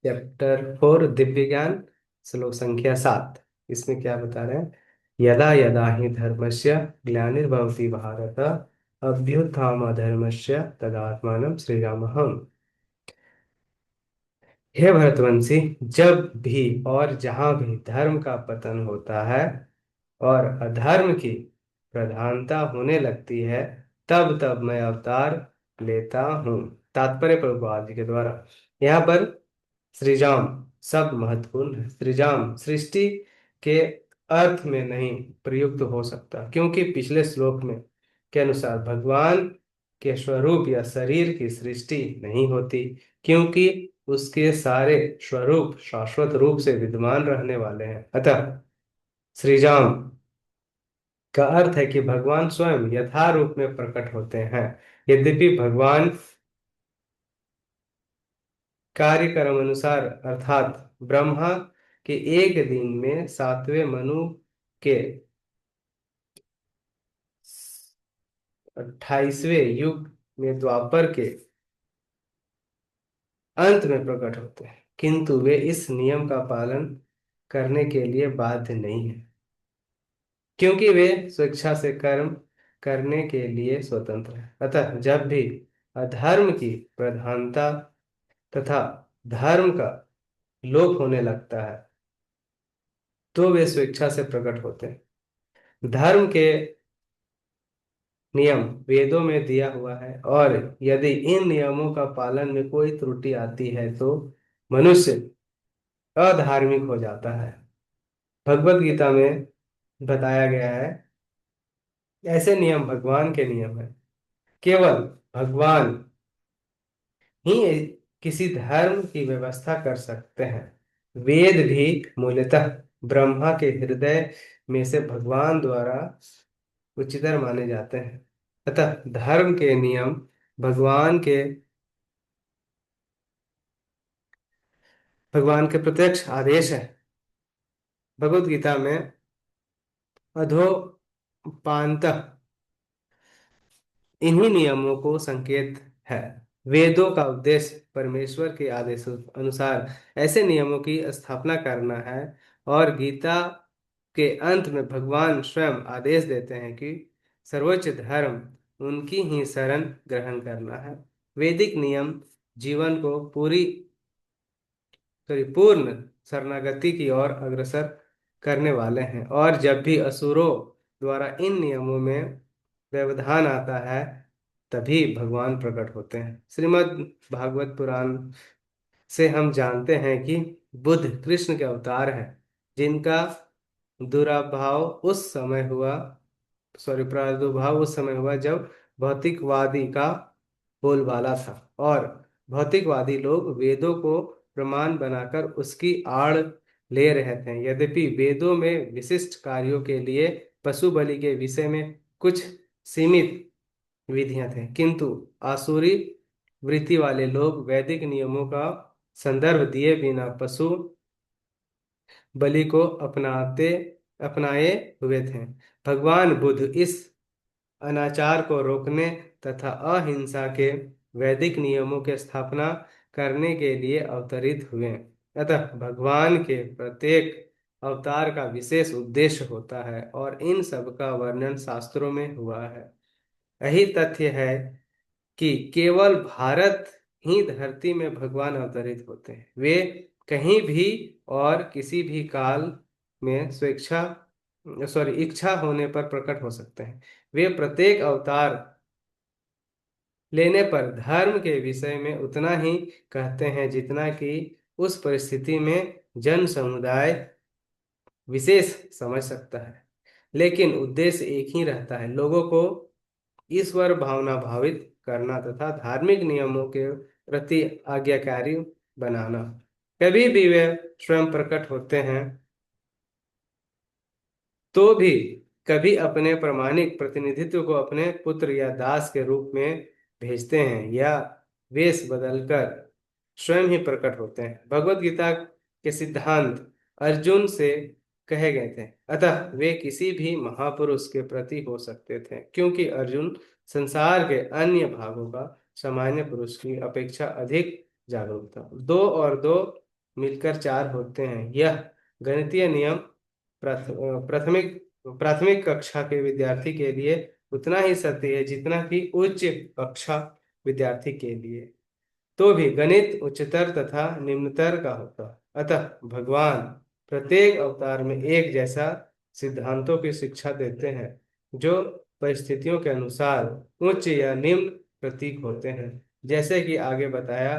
Chapter 4 Divya ज्ञान, श्लोक संख्या 7। इसमें क्या बता रहे हैं? यदा यदा ही धर्मस्य ग्लानिर्भवति भारत, अभ्युत्थानमधर्मस्य तदात्मानं सृजाम्यहम्। हे भरतवंशी, जब भी और जहां भी धर्म का पतन होता है और अधर्म की प्रधानता होने लगती है, तब तब मैं अवतार लेता हूँ। तात्पर्य प्रभुपाद जी के द्वारा। यहाँ पर सृजाम शब्द महत्वपूर्ण है। सृजाम सृष्टि के अर्थ में नहीं प्रयुक्त हो सकता, क्योंकि पिछले श्लोक में के अनुसार भगवान के स्वरूप या शरीर की सृष्टि नहीं होती, क्योंकि उसके सारे स्वरूप शाश्वत रूप से विद्यमान रहने वाले हैं। अतः सृजाम का अर्थ है कि भगवान स्वयं यथा रूप में प्रकट होते हैं। यद्यपि भगवान कार्य कर्म अनुसार अर्थात ब्रह्मा के एक दिन में 7वें मनु के 28वें युग में द्वापर के अंत में प्रकट होते हैं, किंतु वे इस नियम का पालन करने के लिए बाध्य नहीं है, क्योंकि वे स्वेच्छा से कर्म करने के लिए स्वतंत्र हैं। अतः जब भी अधर्म की प्रधानता तथा धर्म का लोप होने लगता है, तो वे स्वेच्छा से प्रकट होते हैं। धर्म के नियम वेदों में दिया हुआ है, और यदि इन नियमों का पालन में कोई त्रुटि आती है तो मनुष्य अधार्मिक हो जाता है। भगवत गीता में बताया गया है, ऐसे नियम भगवान के नियम है। केवल भगवान ही किसी धर्म की व्यवस्था कर सकते हैं। वेद भी मूलतः ब्रह्मा के हृदय में से भगवान द्वारा उच्चतर माने जाते हैं। अतः धर्म के नियम भगवान के प्रत्यक्ष आदेश है। भगवत गीता में अधोपांत इन्हीं नियमों को संकेत है। वेदों का उद्देश्य परमेश्वर के आदेश अनुसार ऐसे नियमों की स्थापना करना है, और गीता के अंत में भगवान स्वयं आदेश देते हैं कि सर्वोच्च धर्म उनकी ही शरण ग्रहण करना है। वैदिक नियम जीवन को पूर्ण शरणागति की ओर अग्रसर करने वाले हैं, और जब भी असुरों द्वारा इन नियमों में व्यवधान आता है, तभी भगवान प्रकट होते हैं। श्रीमद् भागवत पुराण से हम जानते हैं कि बुद्ध कृष्ण के अवतार हैं, जिनका दुराभाव उस समय हुआ प्रादुर्भाव उस समय हुआ जब भौतिकवादी का बोलबाला था, और भौतिकवादी लोग वेदों को प्रमाण बनाकर उसकी आड़ ले रहे थे। यद्यपि वेदों में विशिष्ट कार्यों के लिए पशु बलि के विषय में कुछ सीमित विधियां थे, किंतु आसुरी वृत्ति वाले लोग वैदिक नियमों का संदर्भ दिए बिना पशु बलि को अपनाए हुए थे। भगवान बुद्ध इस अनाचार को रोकने तथा अहिंसा के वैदिक नियमों की स्थापना करने के लिए अवतरित हुए। अतः भगवान के प्रत्येक अवतार का विशेष उद्देश्य होता है, और इन सब का वर्णन शास्त्रों में हुआ है। यही तथ्य है कि केवल भारत ही धरती में भगवान अवतरित होते हैं। वे कहीं भी और किसी भी काल में इच्छा होने पर प्रकट हो सकते हैं। वे प्रत्येक अवतार लेने पर धर्म के विषय में उतना ही कहते हैं जितना कि उस परिस्थिति में जन समुदाय विशेष समझ सकता है, लेकिन उद्देश्य एक ही रहता है, लोगों को ईश्वर भावना भावित करना तथा धार्मिक नियमों के प्रति आज्ञाकारी बनाना। कभी भी वे स्वयं प्रकट होते हैं तो भी कभी अपने प्रामाणिक प्रतिनिधित्व को अपने पुत्र या दास के रूप में भेजते हैं, या वेश बदलकर स्वयं ही प्रकट होते हैं। भगवत गीता के सिद्धांत अर्जुन से कहे गए थे, अतः वे किसी भी महापुरुष के प्रति हो सकते थे, क्योंकि अर्जुन संसार के अन्य भागों का सामान्य पुरुष की अपेक्षा अधिक जागरूक था। 2 और 2 मिलकर चार होते हैं। यह गणितीय नियम प्राथमिक प्राथमिक कक्षा के विद्यार्थी के लिए उतना ही सत्य है जितना कि उच्च कक्षा विद्यार्थी के लिए। तो भी गणित उच्चतर तथा निम्नतर का होता है। अतः भगवान प्रत्येक अवतार में एक जैसा सिद्धांतों की शिक्षा देते हैं जो परिस्थितियों के अनुसार उच्च या निम्न प्रतीक होते हैं। जैसे कि आगे बताया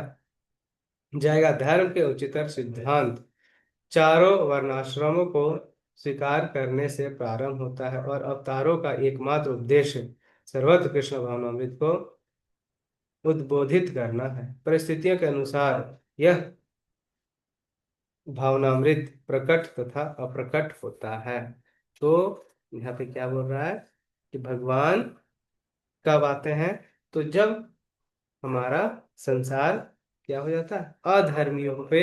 जाएगा, धर्म के उच्चतर सिद्धांत चारों वर्णाश्रमों को स्वीकार करने से प्रारंभ होता है और अवतारों का एकमात्र उद्देश्य सर्वत्र कृष्ण भावनामृत को उद्बोधित करना है। परिस्थितियों के अनुसार यह भावनामृत प्रकट तथा अप्रकट होता है। तो यहाँ पे क्या बोल रहा है कि भगवान कब आते हैं? तो जब हमारा संसार क्या हो जाता है, अधर्मियों पे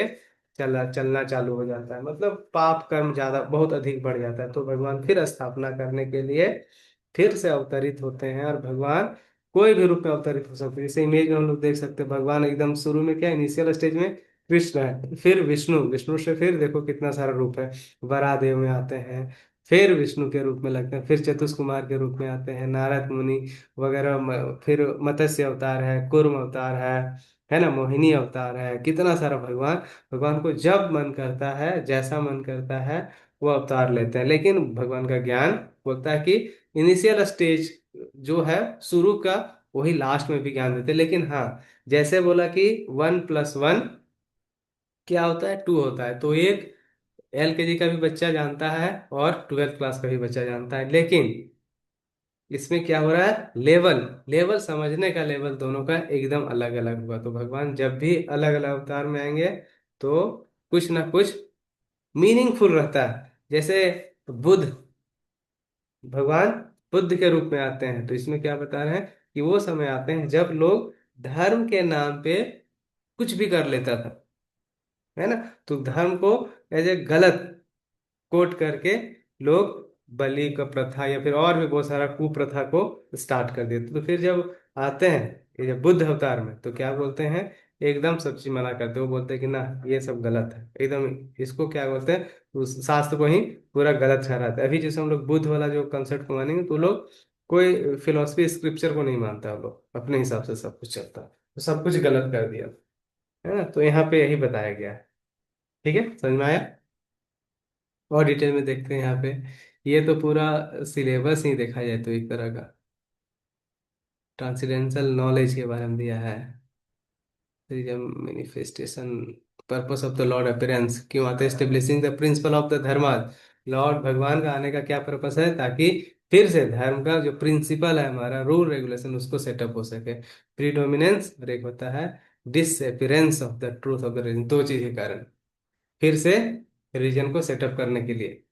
चलना चलना चालू हो जाता है, मतलब पाप कर्म ज्यादा बहुत अधिक बढ़ जाता है, तो भगवान फिर स्थापना करने के लिए फिर से अवतरित होते हैं। और भगवान कोई भी रूप में अवतरित हो सकते हैं। जैसे इमेज में हम लोग देख सकते हैं, भगवान एकदम शुरू में क्या इनिशियल स्टेज में कृष्ण है, फिर विष्णु, विष्णु से फिर देखो कितना सारा रूप है, वरादेव में आते हैं, फिर विष्णु के रूप में लगते हैं, फिर चतुष कुमार के रूप में आते हैं, नारद मुनि वगैरह, फिर मत्स्य अवतार है, कूर्म अवतार है ना, मोहिनी अवतार है, कितना सारा भगवान, भगवान को जब मन करता है, जैसा मन करता है वो अवतार लेते हैं। लेकिन भगवान का ज्ञान बोलता है कि इनिशियल स्टेज जो है शुरू का, वही लास्ट में भी ज्ञान देते हैं। लेकिन हाँ, जैसे बोला कि 1+1 क्या होता है, 2 होता है, तो एक LKG का भी बच्चा जानता है और 12th क्लास का भी बच्चा जानता है। लेकिन इसमें क्या हो रहा है, लेवल लेवल समझने का लेवल दोनों का एकदम अलग अलग होगा। तो भगवान जब भी अलग अलग अवतार में आएंगे तो कुछ ना कुछ मीनिंगफुल रहता है। जैसे बुद्ध, भगवान बुद्ध के रूप में आते हैं, तो इसमें क्या बता रहे हैं कि वो समय आते हैं जब लोग धर्म के नाम पे कुछ भी कर लेता था, है ना। तो धर्म को एज ए गलत कोट करके लोग बलि का प्रथा या फिर और भी बहुत सारा कुप्रथा को स्टार्ट कर देते। तो फिर जब आते हैं ये जब बुद्ध अवतार में, तो क्या बोलते हैं, एकदम सब चीज मना करते हैं। वो बोलते हैं कि ना, ये सब गलत है एकदम, इसको क्या बोलते हैं, उस शास्त्र को ही पूरा गलत ठहराते हैं। अभी जैसे हम लोग बुद्ध वाला जो कंसेप्ट को मानेंगे, तो लोग कोई फिलोसफी स्क्रिप्चर को नहीं मानता, वो लोग अपने हिसाब से सब कुछ चलता है, तो सब कुछ गलत कर दिया, है ना। तो यहाँ पे यही बताया गया है। ठीक है, समझ में आया? और डिटेल में देखते हैं यहाँ पे। ये तो पूरा सिलेबस ही देखा जाए तो एक तरह का ट्रांसेंडेंटल नॉलेज के बारे में दिया है। Manifestation, purpose of the Lord appearance, क्यों आते हैं, establishing the principle of the धर्मार्थ। लॉर्ड भगवान का आने का क्या पर्पस है, ताकि फिर से धर्म का जो प्रिंसिपल है हमारा, रूल रेगुलेशन, उसको सेटअप हो सके। प्रीडोमिनेंस, और एक होता है disappearance of the truth of the religion, दो चीज के कारण फिर से रिलीजन को सेटअप करने के लिए।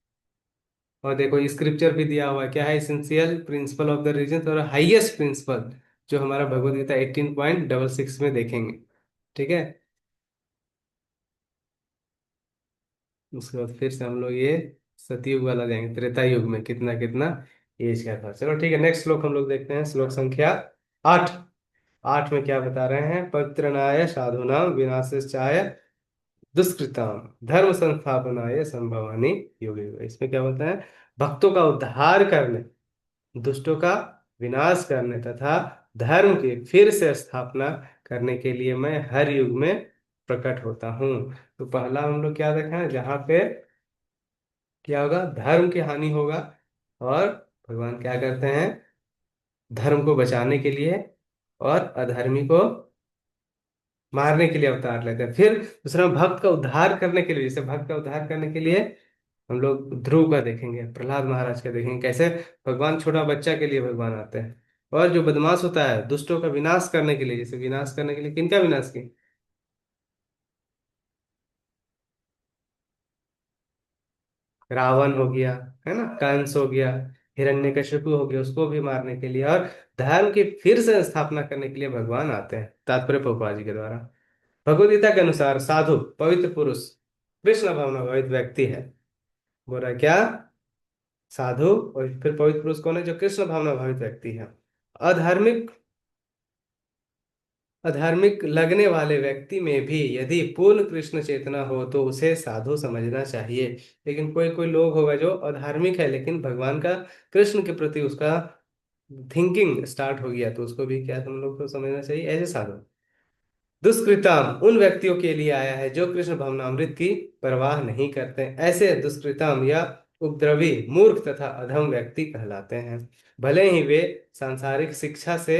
और देखो स्क्रिप्चर भी दिया हुआ है, क्या है, essential principle of the religion और हाईएस्ट प्रिंसिपल, जो हमारा भगवत गीता 18.66 में देखेंगे। ठीक है, उसके बाद फिर से हम लोग ये सतयुग वाला जाएंगे, त्रेता युग में कितना कितना एज का था। चलो ठीक है, नेक्स्ट श्लोक हम लोग देखते हैं, श्लोक संख्या 8। 8 में क्या बता रहे हैं, परित्रणाय साधूनां विनाशाय दुष्कृताम धर्म संस्थापनाय संभवानि युगे युगे। इसमें क्या होता है, भक्तों का उद्धार करने, दुष्टों का विनाश करने तथा धर्म की फिर से स्थापना करने के लिए मैं हर युग में प्रकट होता हूँ। तो पहला हम लोग क्या देखा है, जहाँ पे क्या होगा, धर्म की हानि होगा, और भगवान क्या करते हैं, धर्म को बचाने के लिए और अधर्मी को मारने के लिए अवतार लेते हैं। फिर दूसरा, भक्त का उद्धार करने के लिए, जैसे भक्त का उद्धार करने के लिए हम लोग ध्रुव का देखेंगे, प्रहलाद महाराज का देखेंगे, कैसे भगवान छोटा बच्चा के लिए भगवान आते हैं। और जो बदमाश होता है, दुष्टों का विनाश करने के लिए, जैसे विनाश करने के लिए किनका विनाश की, रावण हो गया, है ना, कंस हो गया, हिरण्यकशिपु हो गया, उसको भी मारने के लिए और धर्म की फिर से स्थापना करने के लिए भगवान आते हैं, तात्पर्य प्रभुपाद जी के द्वारा। भगवद गीता के अनुसार साधु पवित्र पुरुष कृष्ण भावनाभावित व्यक्ति है। बोल रहा है क्या, साधु और फिर पवित्र पुरुष कौन है, जो कृष्ण भावना भावित व्यक्ति है। अधार्मिक अधार्मिक लगने वाले व्यक्ति में भी यदि पूर्ण कृष्ण चेतना हो तो उसे साधु समझना चाहिए। लेकिन कोई कोई लोग होगा जो अधार्मिक है लेकिन भगवान का, कृष्ण के प्रति उसका थिंकिंग स्टार्ट हो गया, तो उसको भी क्या हम लोग को समझना चाहिए ऐसे साधु। दुष्कृताम उन व्यक्तियों के लिए आया है जो कृष्ण भवनामृत की परवाह नहीं करते। ऐसे दुष्कृताम या उपद्रवी, मूर्ख तथा अधम व्यक्ति कहलाते हैं। भले ही वे सांसारिक शिक्षा से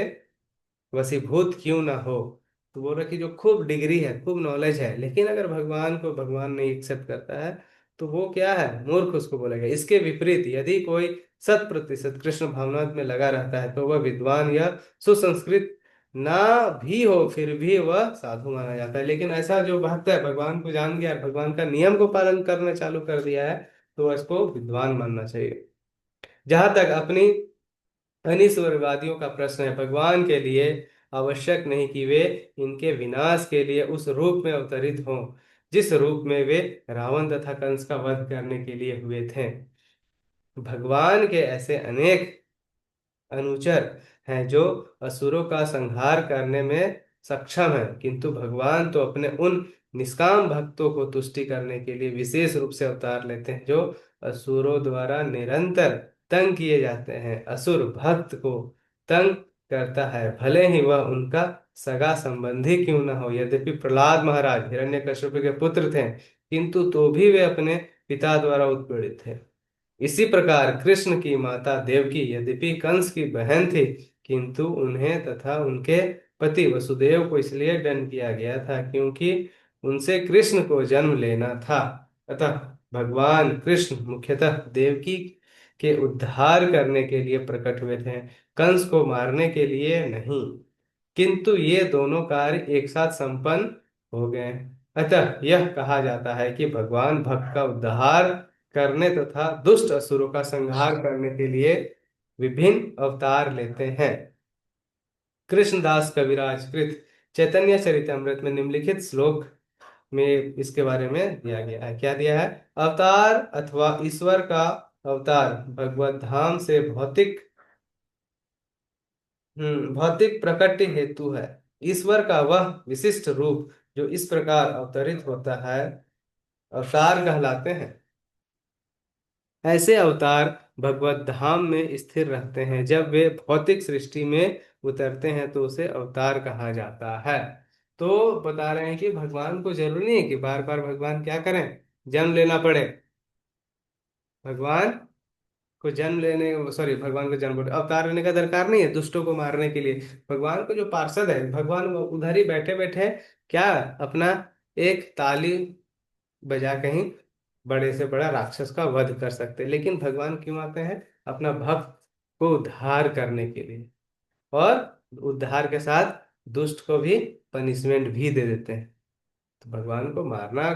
वशीभूत क्यों ना हो। तो बोल रहा कि जो खूब डिग्री है, खूब नॉलेज है, लेकिन अगर भगवान को भगवान नहीं एक्सेप्ट करता है तो वो क्या है, मूर्ख उसको बोलेगा। इसके विपरीत यदि कोई 100% कृष्ण भावना में लगा रहता है तो वह विद्वान या सुसंस्कृत ना भी हो फिर भी वह साधु माना जाता है। लेकिन ऐसा जो भक्त है, भगवान को जान गया, भगवान का नियम को पालन करना चालू कर दिया है, तो इसको विद्वान मानना चाहिए। जहां तक अपनी अनिश्वरवादियों का प्रश्न है, भगवान के लिए आवश्यक नहीं कि वे इनके विनाश के लिए उस रूप में अवतरित हों जिस रूप में वे रावण तथा कंस का वध करने के लिए हुए थे। भगवान के ऐसे अनेक अनुचर हैं जो असुरों का संहार करने में सक्षम है, किंतु भगवान तो अपने उन निष्काम भक्तों को तुष्टि करने के लिए विशेष रूप से अवतार लेते हैं जो असुरों द्वारा निरंतर तंग किए जाते हैं। असुर भक्त को तंग करता है भले ही वह उनका सगा संबंधी क्यों न हो। यद्यपि प्रहलाद महाराज हिरण्यकश्यप के पुत्र थे, किंतु तो भी वे अपने पिता द्वारा उत्पीड़ित थे। इसी प्रकार कृष्ण की माता देवकी यद्यपि कंस की बहन थी, किंतु उन्हें तथा उनके पति वसुदेव को इसलिए दंड किया गया था क्योंकि उनसे कृष्ण को जन्म लेना था। अतः भगवान कृष्ण मुख्यतः देवकी के उद्धार करने के लिए प्रकट हुए थे, कंस को मारने के लिए नहीं। किंतु ये दोनों कार्य एक साथ संपन्न हो गए। अतः यह कहा जाता है कि भगवान भक्त का उद्धार करने तथा दुष्ट असुरों का संहार करने के लिए विभिन्न अवतार लेते हैं। कृष्णदास कविराज कृत चैतन्य चरितमृत में निम्नलिखित श्लोक में इसके बारे में दिया गया है। क्या दिया है? अवतार अथवा ईश्वर का अवतार भगवत धाम से भौतिक प्रकट हेतु है। ईश्वर का वह विशिष्ट रूप जो इस प्रकार अवतरित होता है अवतार कहलाते हैं। ऐसे अवतार भगवत धाम में स्थिर रहते हैं। जब वे भौतिक सृष्टि में उतरते हैं तो उसे अवतार कहा जाता है। तो बता रहे हैं कि भगवान को जरूरी नहीं है कि बार बार भगवान क्या करें, जन्म लेना पड़े। भगवान को जन्म लेने, सॉरी, भगवान को जन्म अवतार लेने का दरकार नहीं है दुष्टों को मारने के लिए। भगवान को जो पार्षद है, भगवान वो उधर ही बैठे बैठे क्या अपना एक ताली बजा कहीं बड़े से बड़ा राक्षस का वध कर सकते हैं। लेकिन भगवान क्यों आते हैं? अपना भक्त को उद्धार करने के लिए, और उद्धार के साथ दुष्ट को भी पनिशमेंट भी दे देते हैं। तो भगवान को मारना,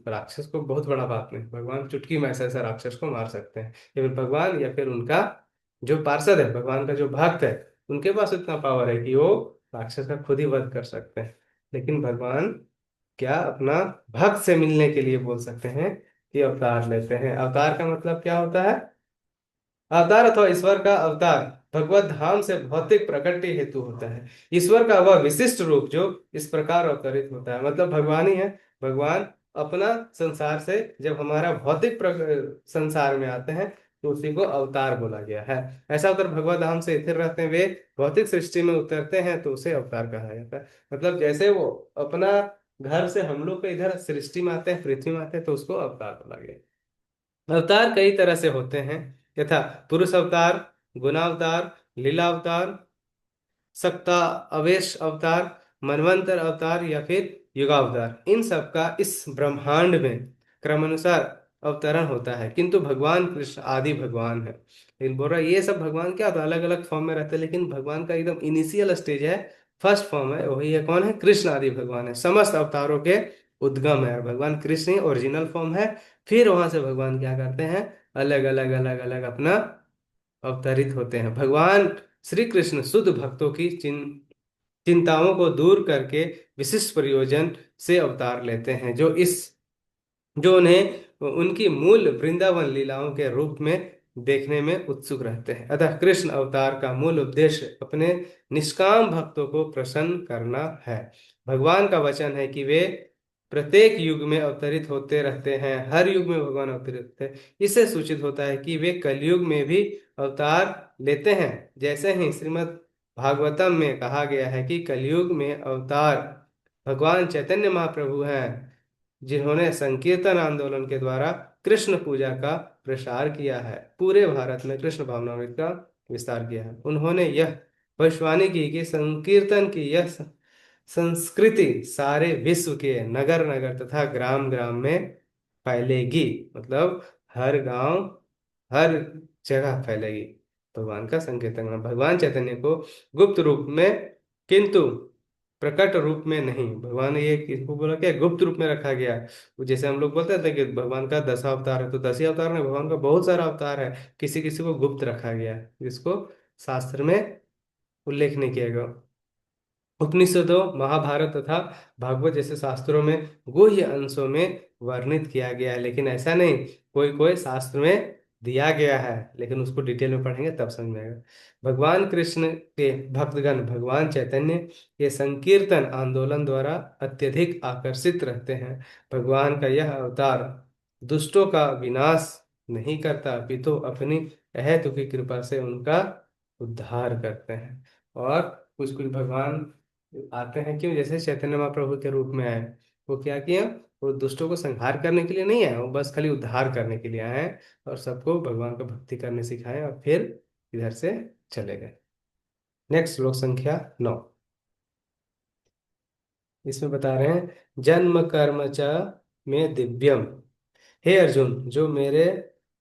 राक्षस को बहुत बड़ा बात नहीं, भगवान चुटकी में ऐसा ऐसा राक्षस को मार सकते हैं। या फिर भगवान या फिर उनका जो पार्षद है, भगवान का जो भक्त है, उनके पास इतना पावर है कि वो राक्षस का खुद ही वध कर सकते हैं। लेकिन भगवान क्या अपना भक्त से मिलने के लिए बोल सकते हैं कि अवतार लेते हैं। अवतार का मतलब क्या होता है? अवतार अथवा ईश्वर का अवतार भगवत धाम से भौतिक प्रकट हेतु होता है। ईश्वर का वह विशिष्ट रूप जो इस प्रकार अवतरित होता है, मतलब भगवान ही है। भगवान अपना संसार से जब हमारा भौतिक संसार में आते हैं तो उसी को अवतार बोला गया है। ऐसा अवतार भगवत धाम से स्थिर रहते हैं, वे भौतिक सृष्टि में उतरते हैं तो उसे अवतार कहा जाता है। मतलब जैसे वो अपना घर से हम लोग के इधर सृष्टि में आते हैं, पृथ्वी में आते हैं, तो उसको अवतार बोला गया। अवतार कई तरह से होते हैं, यथा पुरुष अवतार, गुणावतार, लीला अवतार, सत्ता अवेश अवतार, मनवंतर अवतार या फिर युगावतार। इन सब का इस ब्रह्मांड में क्रमानुसार अवतरण होता है, किंतु भगवान कृष्ण आदि भगवान है। लेकिन बोल रहा है ये सब भगवान क्या होता है, अलग अलग फॉर्म में रहते हैं, लेकिन भगवान का एकदम इनिशियल स्टेज है, फर्स्ट फॉर्म है, वही है कौन है? कृष्ण आदि भगवान है। समस्त अवतारों के उद्गम है भगवान कृष्ण ही ओरिजिनल फॉर्म है। फिर वहां से भगवान क्या करते हैं, अलग अलग अलग अलग अपना अवतरित होते हैं। भगवान श्री कृष्ण शुद्ध भक्तों की चिंताओं को दूर करके विशिष्ट प्रयोजन से अवतार लेते हैं जो उन्हें उनकी मूल वृंदावन लीलाओं के रूप में देखने में उत्सुक रहते हैं। अतः कृष्ण अवतार का मूल उद्देश्य अपने निष्काम भक्तों को प्रसन्न करना है। भगवान का वचन है कि वे प्रत्येक युग में अवतरित होते रहते हैं, हर युग में भगवान अवतरित होते हैं। इससे सूचित होता है कि वे कलयुग में भी अवतार लेते हैं। जैसे ही श्रीमद् भागवतम में कहा गया है कि कलयुग में अवतार भगवान चैतन्य महाप्रभु हैं, जिन्होंने संकीर्तन आंदोलन के द्वारा कृष्ण पूजा का प्रसार किया है, पूरे भारत में कृष्ण भावनामृत का विस्तार किया है। उन्होंने यह भविष्यवाणी की कि संकीर्तन की यह संस्कृति सारे विश्व के नगर नगर तथा ग्राम ग्राम में फैलेगी। मतलब हर गांव, हर जगह फैलेगी भगवान का संकीर्तन करना। भगवान चैतन्य को गुप्त रूप में, किंतु प्रकट रूप में नहीं। भगवान ने ये किसको बोला, क्या गुप्त रूप में रखा गया। वो जैसे हम लोग बोलते थे कि भगवान का 10 अवतार है, तो 10 ही अवतार नहीं, भगवान का बहुत सारा अवतार है। किसी किसी को गुप्त रखा गया है, जिसको शास्त्र में उल्लेख नहीं किया गया। उपनिषदों, महाभारत तथा भागवत जैसे शास्त्रों में गुह्य अंशों में वर्णित किया गया है, लेकिन ऐसा नहीं, कोई कोई शास्त्र में दिया गया है, लेकिन उसको डिटेल में पढ़ेंगे तब समझ में आएगा। भगवान कृष्ण के भक्तगण भगवान चैतन्य के संकीर्तन आंदोलन द्वारा अत्यधिक आकर्षित रहते हैं। भगवान का यह अवतार दुष्टों का विनाश नहीं करता, अपितु अपनी अहेतुकी कृपा से उनका उद्धार करते हैं। और कुछ कुछ भगवान आते हैं क्यों, जैसे चैतन्य महाप्रभु के रूप में आए, वो क्या किया, वो दुष्टों को संहार करने के लिए नहीं आए, वो बस खाली उद्धार करने के लिए आए हैं, और सबको भगवान का भक्ति करने सिखाए, और फिर इधर से चले गए। नेक्स्ट श्लोक संख्या 9। इसमें बता रहे हैं, जन्म कर्म च में दिव्यम। हे अर्जुन, जो मेरे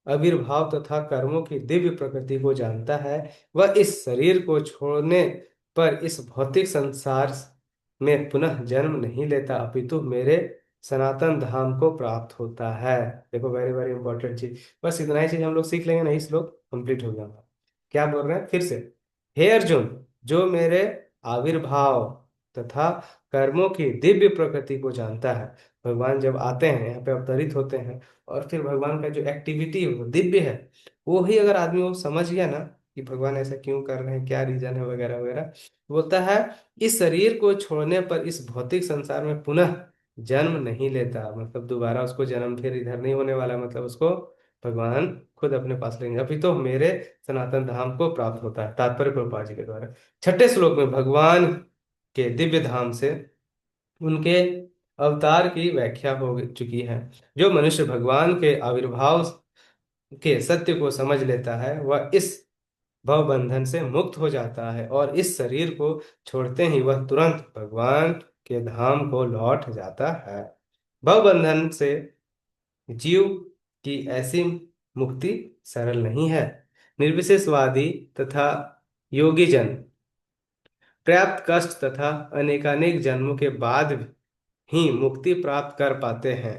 आविर्भाव तथा कर्मों की दिव्य प्रकृति को जानता है, वह इस शरीर को छोड़ने पर इस भौतिक संसार में पुनः जन्म नहीं लेता, अपितु मेरे सनातन धाम को प्राप्त होता है। देखो, वेरी वेरी इंपॉर्टेंट चीज, बस इतना ही चीज हम लोग सीख लेंगे, नहीं श्लोक कंप्लीट हो गया। क्या बोल रहे हैं फिर से, हे अर्जुन, जो मेरे आविर्भाव तथा कर्मों की दिव्य प्रकृति को जानता है। भगवान जब आते हैं, यहाँ पे अवतरित होते हैं, और फिर भगवान का जो एक्टिविटी है वो दिव्य है, वो ही अगर आदमी वो समझ गया ना कि भगवान ऐसा क्यों कर रहे हैं, क्या रीजन है वगैरह वगैरह, बोलता है इस शरीर को छोड़ने पर इस भौतिक संसार में पुनः जन्म नहीं लेता। मतलब दोबारा उसको जन्म फिर इधर नहीं होने वाला, मतलब उसको भगवान खुद अपने पास लेंगे, अभी तो मेरे सनातन धाम को प्राप्त होता है। तात्पर्य प्रभुपाद जी के द्वारा 6 श्लोक में भगवान के दिव्य धाम से उनके अवतार की व्याख्या हो चुकी है। जो मनुष्य भगवान के आविर्भाव के सत्य को समझ लेता है, वह इस भव बंधन से मुक्त हो जाता है, और इस शरीर को छोड़ते ही वह तुरंत भगवान के धाम को लौट जाता है। भव बंधन से जीव की ऐसी मुक्ति सरल नहीं है। निर्विशेषवादी तथा योगी जन पर्याप्त कष्ट तथा अनेकानेक जन्मों के बाद ही मुक्ति प्राप्त कर पाते हैं।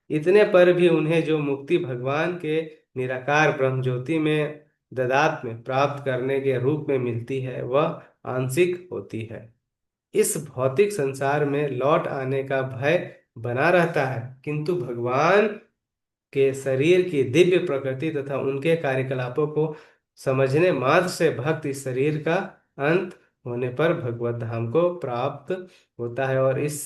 इतने पर भी उन्हें जो मुक्ति भगवान के निराकार ब्रह्म ज्योति में ददात में प्राप्त करने के रूप में मिलती है, वह आंशिक होती है। इस भौतिक संसार में लौट आने का भय बना रहता है, किंतु भगवान के शरीर की दिव्य प्रकृति तथा उनके कार्यकलापों को समझने मात्र से भक्त इस शरीर का अंत होने पर भगवत धाम को प्राप्त होता है, और इस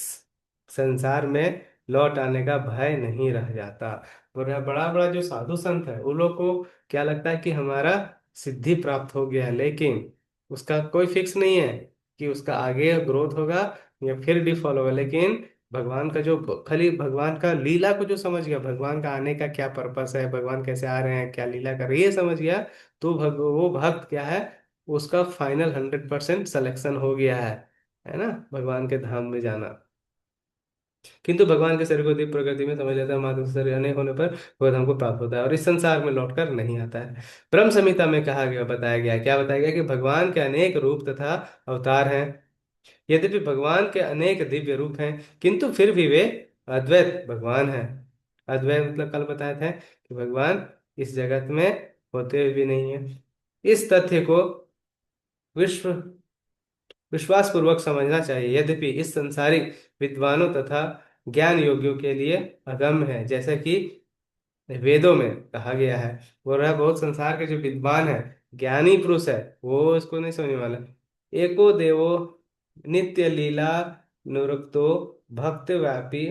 संसार में लौट आने का भय नहीं रह जाता। बड़ा बड़ा बड़ा जो साधु संत है, उन लोग को क्या लगता है कि हमारा सिद्धि प्राप्त हो गया है, लेकिन उसका कोई फिक्स नहीं है कि उसका आगे ग्रोथ होगा या फिर डिफॉल होगा। लेकिन भगवान का जो खाली भगवान का लीला को जो समझ गया, भगवान का आने का क्या पर्पस है, भगवान कैसे आ रहे हैं, क्या लीला कर रही है, ये समझ गया, तो वो भक्त क्या है, उसका फाइनल 100% सिलेक्शन हो गया है ना, भगवान के धाम में जाना। किंतु भगवान के शरीर को दिव्य प्रकृति में समझ लेता है, मात्र शरीर अनेक होने पर वह धाम को प्राप्त होता है, और इस संसार में लौटकर नहीं आता है। ब्रह्म संहिता में कहा गया, बताया गया, क्या बताया गया कि भगवान के अनेक रूप तथा अवतार हैं। यद्यपि भगवान के अनेक दिव्य रूप हैं, किंतु फिर भी वे अद्वैत भगवान हैं। अद्वैत मतलब कल बताए थे कि भगवान इस जगत में होते हुए भी नहीं है। इस तथ्य को विश्व विश्वास पूर्वक समझना चाहिए। यद्यपि इस संसारिक विद्वानों तथा ज्ञान योगियों के लिए अगम्य है, जैसे कि वेदों में कहा गया है। बोल रहा है बहुत संसार के जो विद्वान है, ज्ञानी पुरुष है, वो इसको नहीं समझने वाला। एको देवो नित्य लीला निरुक्तो भक्त व्यापी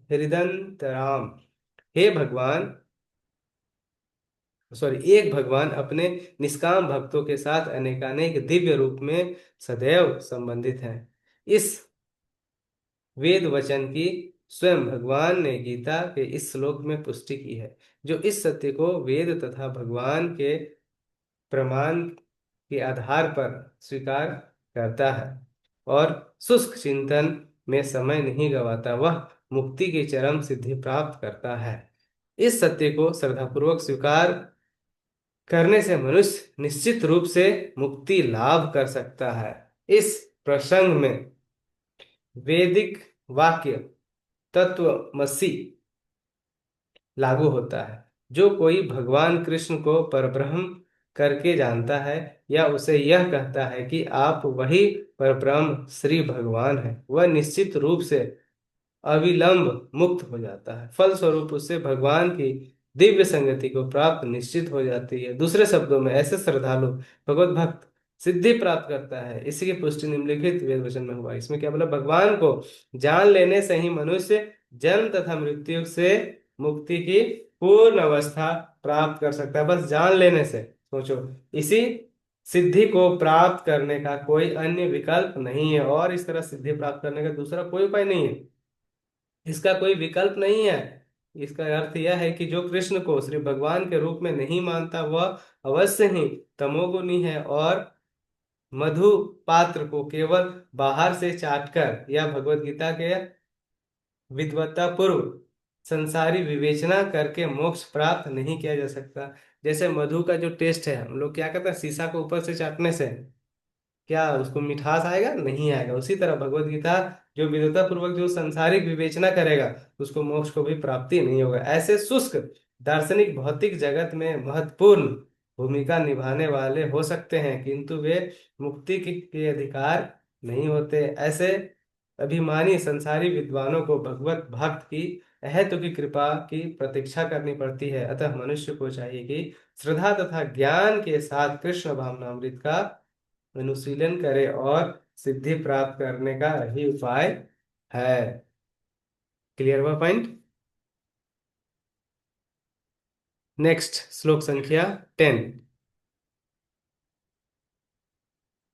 हृदयंतराम। हे भगवान, सॉरी, एक भगवान अपने निष्काम भक्तों के साथ अनेकानेक दिव्य रूप में सदैव संबंधित हैं। इस वेद वचन की स्वयं भगवान ने गीता के इस श्लोक में पुष्टि की है, जो इस सत्य को वेद तथा भगवान के प्रमाण के आधार पर स्वीकार करता है और शुष्क चिंतन में समय नहीं गवाता, वह मुक्ति की चरम सिद्धि प्राप्त करता है। इस सत्य को श्रद्धापूर्वक स्वीकार करने से मनुष्य निश्चित रूप से मुक्ति लाभ कर सकता है। इस प्रसंग में वैदिक वाक्य तत्वमसि लागू होता है। जो कोई भगवान कृष्ण को परब्रह्म करके जानता है या उसे यह कहता है कि आप वही परब्रह्म श्री भगवान हैं, वह निश्चित रूप से अविलंब मुक्त हो जाता है। फलस्वरूप उससे भगवान की दिव्य संगति को प्राप्त निश्चित हो जाती है। दूसरे शब्दों में ऐसे श्रद्धालु भगवत भक्त सिद्धि प्राप्त करता है। इसी की पुष्टि निम्नलिखित वेद वचन में हुआ। इसमें क्या बोला, भगवान को जान लेने से ही मनुष्य जन्म तथा मृत्यु से मुक्ति की पूर्ण अवस्था प्राप्त कर सकता है। बस जान लेने से, सोचो, इसी सिद्धि को प्राप्त करने का कोई अन्य विकल्प नहीं है और इस तरह सिद्धि प्राप्त करने का दूसरा कोई उपाय नहीं है। इसका कोई विकल्प नहीं है। इसका अर्थ यह है कि जो कृष्ण को श्री भगवान के रूप में नहीं मानता, वह अवश्य ही तमोगुनी है और मधु पात्र को केवल बाहर से चाटकर या भगवत गीता के विद्वत्ता पूर्व संसारी विवेचना करके मोक्ष प्राप्त नहीं किया जा सकता। जैसे मधु का जो टेस्ट है, हम लोग क्या करते हैं, शीशा को ऊपर से चाटने से क्या उसको मिठास आएगा? नहीं आएगा। उसी तरह भगवत गीता जो विद्वता पूर्वक जो संसारिक विवेचना करेगा, उसको मोक्ष को भी प्राप्ति नहीं होगा। ऐसे शुष्क दार्शनिक भौतिक जगत में महत्वपूर्ण भूमिका निभाने वाले हो सकते हैं, किंतु वे मुक्ति के अधिकार नहीं होते। ऐसे अभिमानी संसारी विद्वानों को भगवत भक्त की अहेतु की कृपा की प्रतीक्षा करनी पड़ती है। अतः मनुष्य को चाहिए कि श्रद्धा तथा ज्ञान के साथ कृष्ण भावनामृत का अनुशीलन करे और सिद्धि प्राप्त करने का यही उपाय है। क्लियर हुआ पॉइंट? नेक्स्ट श्लोक संख्या 10।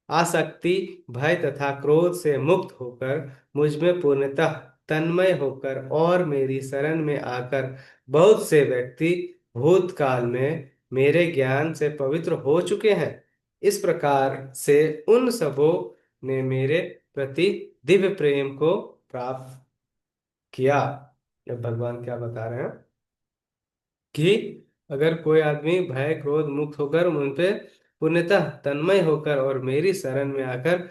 आसक्ति, भय तथा क्रोध से मुक्त होकर मुझ में पूर्णतः तन्मय होकर और मेरी शरण में आकर बहुत से व्यक्ति भूतकाल में मेरे ज्ञान से पवित्र हो चुके हैं। इस प्रकार से उन सबों ने मेरे प्रति दिव्य प्रेम को प्राप्त किया। अब भगवान क्या बता रहे हैं कि अगर कोई आदमी भय क्रोध मुक्त होकर उन पे पूर्णतः तन्मय होकर और मेरी शरण में आकर,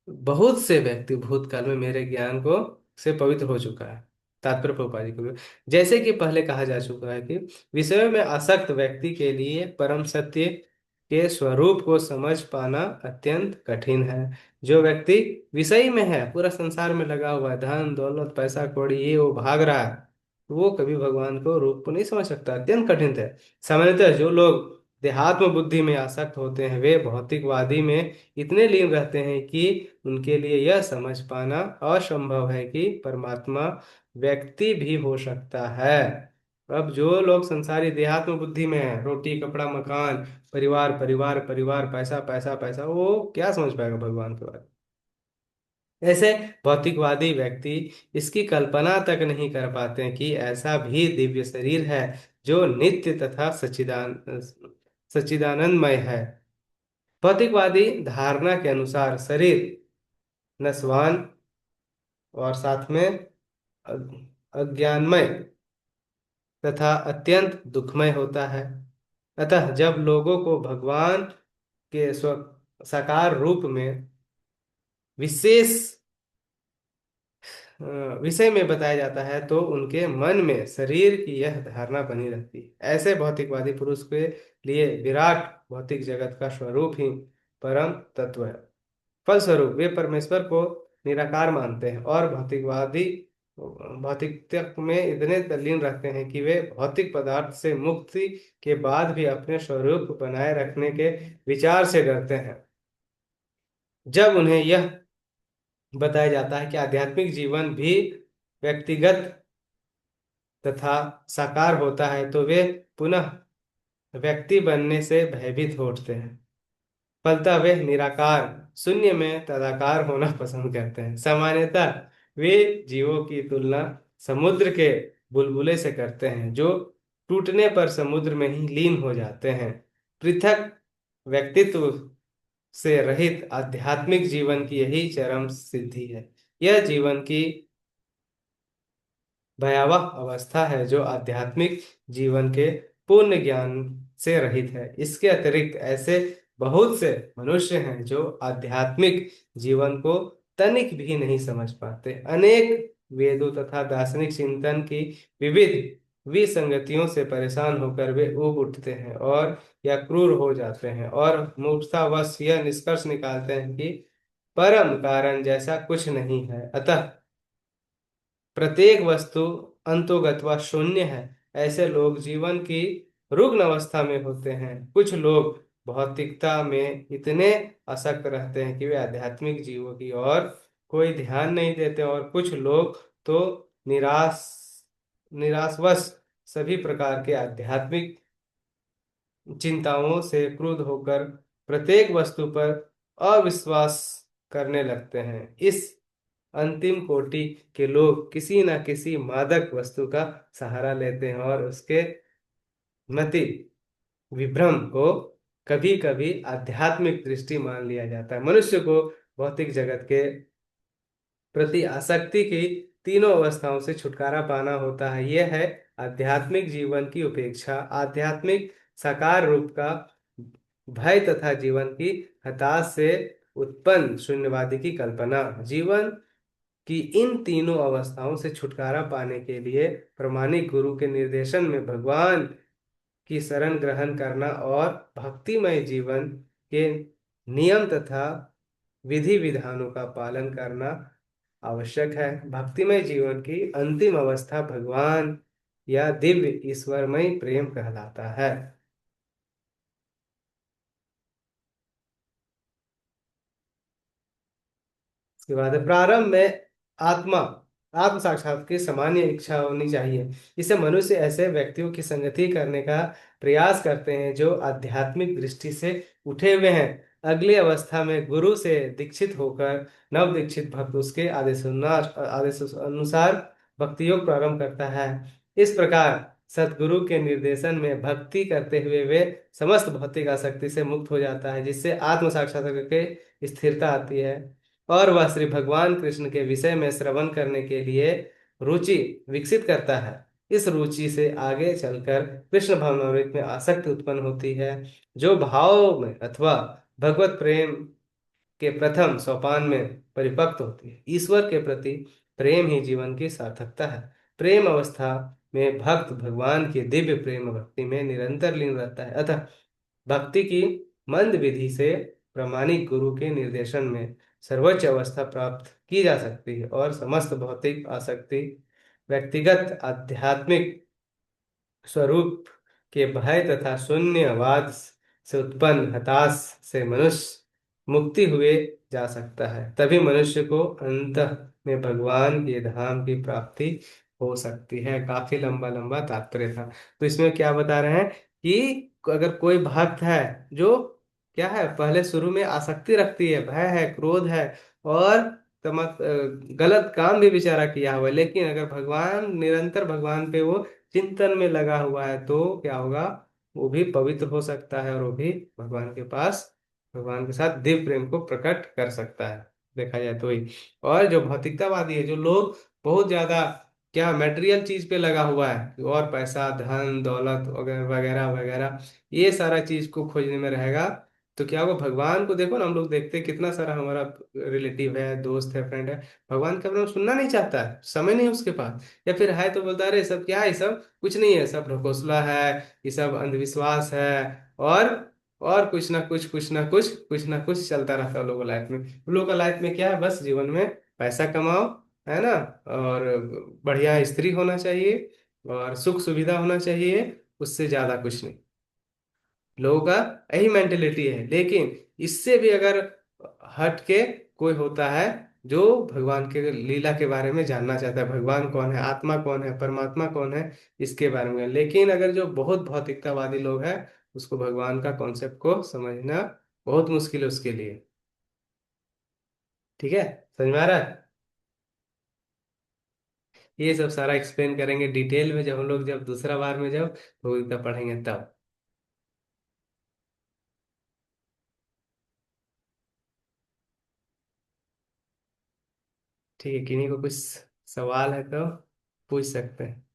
बहुत से व्यक्ति भूतकाल में मेरे ज्ञान को से पवित्र हो चुका है। तात्पर्य प्रभुपाद जी को, जैसे कि पहले कहा जा चुका है कि विषयों में आसक्त व्यक्ति के लिए परम सत्य के स्वरूप को समझ पाना अत्यंत कठिन है। जो व्यक्ति विषय में है, पूरा संसार में लगा हुआ है, धन दौलत पैसा कौड़ी ये वो भाग रहा है, वो कभी भगवान को रूप को नहीं समझ सकता, अत्यंत कठिन है। सामान्यतः जो लोग देहात्म बुद्धि में आसक्त होते हैं, वे भौतिकवादी में इतने लीन रहते हैं कि उनके लिए यह समझ पाना असंभव है कि परमात्मा व्यक्ति भी हो सकता है। अब जो लोग संसारी देहात्म बुद्धि में है, रोटी कपड़ा मकान परिवार परिवार परिवार पैसा पैसा पैसा, वो क्या समझ पाएगा भगवान के बारे में? ऐसे भौतिकवादी व्यक्ति इसकी कल्पना तक नहीं कर पाते कि ऐसा भी दिव्य शरीर है जो नित्य तथा सच्चिदानंदमय है। भौतिकवादी धारणा के अनुसार शरीर नश्वान और साथ में अज्ञानमय तथा अत्यंत दुखमय होता है। अतः जब लोगों को भगवान के साकार रूप में विशेष विषय में बताया जाता है तो उनके मन में शरीर की यह धारणा बनी रहती है। ऐसे भौतिकवादी पुरुष के लिए विराट भौतिक जगत का स्वरूप ही परम तत्व है। फलस्वरूप वे परमेश्वर को निराकार मानते हैं और भौतिकवादी भौतिकता में इतने तल्लीन रहते हैं कि वे भौतिक पदार्थ से मुक्ति के बाद भी अपने स्वरूप बनाए रखने के विचार से डरते हैं। जब उन्हें यह बताया जाता है कि आध्यात्मिक जीवन भी व्यक्तिगत तथा साकार होता है, तो वे पुनः व्यक्ति बनने से भयभीत हो उठते हैं। फलतः वे निराकार शून्य में तदाकार होना पसंद करते हैं। सामान्यतः वे जीवों की तुलना समुद्र के बुलबुले से करते हैं, जो टूटने पर समुद्र में ही लीन हो जाते हैं। पृथक व्यक्तित्व से रहित आध्यात्मिक जीवन की यही चरम सिद्धि है। यह जीवन की भयावह अवस्था है जो आध्यात्मिक जीवन के पूर्ण ज्ञान से रहित है। इसके अतिरिक्त ऐसे बहुत से मनुष्य हैं जो आध्यात्मिक जीवन को तनिक भी नहीं समझ पाते। अनेक वेदों तथा दार्शनिक चिंतन की विविध विसंगतियों से परेशान होकर वे ऊब उठते हैं और या क्रूर हो जाते हैं और मूर्खतावश यह निष्कर्ष निकालते हैं कि परम कारण जैसा कुछ नहीं है, अतः प्रत्येक वस्तु अंतोगत्वा शून्य है। ऐसे लोग जीवन की रुग्ण अवस्था में होते हैं। कुछ लोग भौतिकता में इतने आसक्त रहते हैं कि वे आध्यात्मिक जीवों की ओर कोई ध्यान नहीं देते, और कुछ लोग तो निराशवश सभी प्रकार के आध्यात्मिक चिंताओं से क्रुद्ध होकर प्रत्येक वस्तु पर अविश्वास करने लगते हैं। इस अंतिम कोटि के लोग किसी न किसी मादक वस्तु का सहारा लेते हैं और उसके मति विभ्रम को कभी कभी आध्यात्मिक दृष्टि मान लिया जाता है। मनुष्य को भौतिक जगत के प्रति आसक्ति की तीनों अवस्थाओं से छुटकारा पाना होता है। यह है आध्यात्मिक जीवन की उपेक्षा, आध्यात्मिक साकार रूप का भय तथा जीवन की हताश से उत्पन्न शून्यवादी की कल्पना। जीवन कि इन तीनों अवस्थाओं से छुटकारा पाने के लिए प्रामाणिक गुरु के निर्देशन में भगवान की शरण ग्रहण करना और भक्तिमय जीवन के नियम तथा विधि विधानों का पालन करना आवश्यक है। भक्तिमय जीवन की अंतिम अवस्था भगवान या दिव्य ईश्वरमय प्रेम कहलाता है। इसके बाद है, प्रारंभ में आत्मा आत्म साक्षात की सामान्य इच्छा होनी चाहिए। इसे मनुष्य ऐसे व्यक्तियों की संगति करने का प्रयास करते हैं जो आध्यात्मिक दृष्टि से उठे हुए हैं। अगली अवस्था में गुरु से दीक्षित होकर नव दीक्षित भक्त उसके आदेश अनुसार भक्ति योग प्रारंभ करता है। इस प्रकार सतगुरु के निर्देशन में भक्ति करते हुए वे समस्त भौतिक आसक्ति से मुक्त हो जाता है, जिससे आत्म साक्षात्कार के स्थिरता आती है और वह श्री भगवान कृष्ण के विषय में श्रवण करने के लिए रुचि विकसित करता है। इस रुचि से आगे चलकर कृष्ण भावनामृत में आसक्ति उत्पन्न होती है, जो भाव में अथवा भगवत प्रेम के प्रथम सोपान में परिपक्व होती है। ईश्वर के प्रति प्रेम ही जीवन की सार्थकता है। प्रेम अवस्था में भक्त भगवान की दिव्य प्रेम भक्ति में निरंतर लीन रहता है। अतः भक्ति की मंद विधि से प्रामाणिक गुरु के निर्देशन में सर्वोच्च अवस्था प्राप्त की जा सकती है और समस्त भौतिक आसक्ति व्यक्तिगत आध्यात्मिक स्वरूप के भय तथा शून्यवाद से उत्पन्न हताश से मनुष्य मुक्ति हुए जा सकता है। तभी मनुष्य को अंत में भगवान के धाम की प्राप्ति हो सकती है। काफी लंबा लंबा तात्पर्य था। तो इसमें क्या बता रहे हैं कि अगर कोई भक्त है जो क्या है, पहले शुरू में आसक्ति रखती है, भय है, क्रोध है और गलत काम भी बेचारा किया हुआ है, लेकिन अगर भगवान निरंतर भगवान पे वो चिंतन में लगा हुआ है तो क्या होगा, वो भी पवित्र हो सकता है और वो भी भगवान के पास भगवान के साथ दिव्य प्रेम को प्रकट कर सकता है, देखा जाए तो ही। और जो भौतिकतावादी है, जो लोग बहुत ज्यादा क्या मटेरियल चीज पे लगा हुआ है और पैसा धन दौलत वगैरह वगैरह वगैरह, ये सारा चीज को खोजने में रहेगा, तो क्या होगा, भगवान को देखो ना, हम लोग देखते हैं कितना सारा हमारा रिलेटिव है, दोस्त है, फ्रेंड है, भगवान का नाम सुनना नहीं चाहता है, समय नहीं है उसके पास, या फिर है तो बोलता है अरे सब क्या है, ये सब कुछ नहीं है, सब ढकोसला है, ये सब अंधविश्वास है, और और कुछ ना कुछ चलता रहता है लोगों लाइफ में। लोगों का लाइफ में क्या है, बस जीवन में पैसा कमाओ है ना। और बढ़िया स्त्री होना चाहिए, और सुख सुविधा होना चाहिए, उससे ज्यादा कुछ नहीं। लोगों का यही मेंटेलिटी है। लेकिन इससे भी अगर हट के कोई होता है जो भगवान के लीला के बारे में जानना चाहता है, भगवान कौन है, आत्मा कौन है, परमात्मा कौन है, इसके बारे में। लेकिन अगर जो बहुत भौतिकतावादी लोग हैं, उसको भगवान का कॉन्सेप्ट को समझना बहुत मुश्किल है उसके लिए। ठीक है, समझ में आ रहा है। ये सब सारा एक्सप्लेन करेंगे डिटेल में जब हम लोग, जब दूसरा बार में जब भगवद्गीता पढ़ेंगे तब। ठीक है, किन्हीं को कुछ सवाल है तो पूछ सकते हैं।